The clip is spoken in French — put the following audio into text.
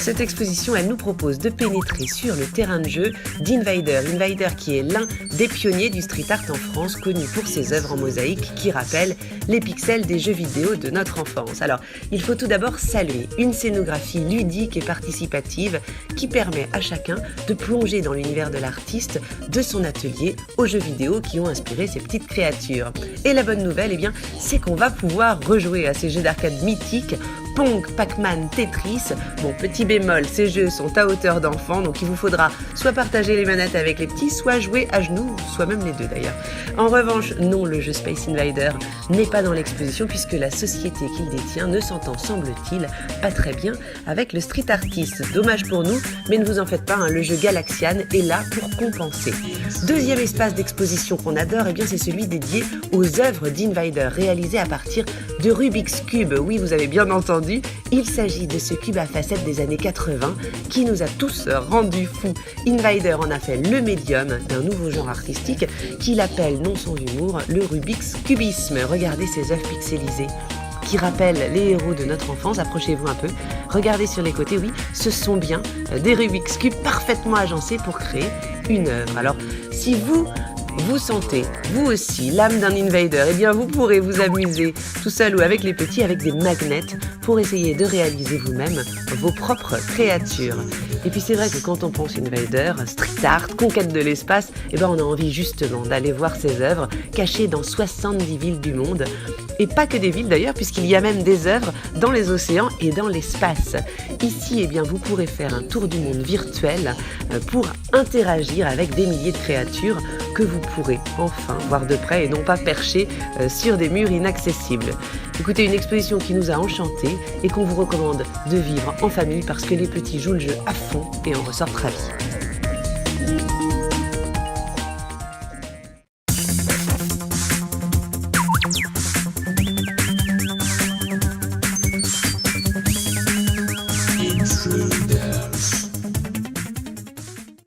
cette exposition, elle nous propose de pénétrer sur le terrain de jeu d'Invader. Invader qui est l'un des pionniers du street art en France, connu pour ses œuvres en mosaïque qui rappellent les pixels des jeux vidéo de notre enfance. Alors, il faut tout d'abord saluer une scénographie ludique et participative qui permet à chacun de plonger dans l'univers de l'artiste, de son atelier, aux jeux vidéo qui ont inspiré ces petites créatures. Et la bonne nouvelle, c'est qu'on va pouvoir rejouer à ces jeux d'arcade mythiques, Pong, Pac-Man, Tetris. Bon, petit bémol, ces jeux sont à hauteur d'enfant, donc il vous faudra soit partager les manettes avec les petits, soit jouer à genoux, soit même les deux d'ailleurs. En revanche, non, le jeu Space Invader n'est pas dans l'exposition puisque la société qu'il détient ne s'entend, semble-t-il, pas très bien avec le street artist. Dommage pour nous, mais ne vous en faites pas, le jeu Galaxian est là pour compenser. Deuxième espace d'exposition qu'on adore, c'est celui dédié aux œuvres d'Invader, réalisées à partir de Rubik's Cube. Oui, vous avez bien entendu, il s'agit de ce cube à facettes des années 80 qui nous a tous rendus fous. Invader en a fait le médium d'un nouveau genre artistique qu'il appelle, non sans humour, le Rubik's Cubisme. Regardez ces œuvres pixelisées qui rappellent les héros de notre enfance. Approchez-vous un peu, regardez sur les côtés, oui, ce sont bien des Rubik's Cube parfaitement agencés pour créer une œuvre. Alors, si vous sentez, vous aussi, l'âme d'un Invader, vous pourrez vous amuser tout seul ou avec les petits avec des magnets pour essayer de réaliser vous-même vos propres créatures. Et puis c'est vrai que quand on pense Invader, street art, conquête de l'espace, on a envie justement d'aller voir ces œuvres cachées dans 70 villes du monde. Et pas que des villes d'ailleurs, puisqu'il y a même des œuvres dans les océans et dans l'espace. Ici, vous pourrez faire un tour du monde virtuel pour interagir avec des milliers de créatures que vous pourrez enfin voir de près et non pas percher sur des murs inaccessibles. Écoutez, une exposition qui nous a enchantés et qu'on vous recommande de vivre en famille parce que les petits jouent le jeu à fond et en ressortent ravis.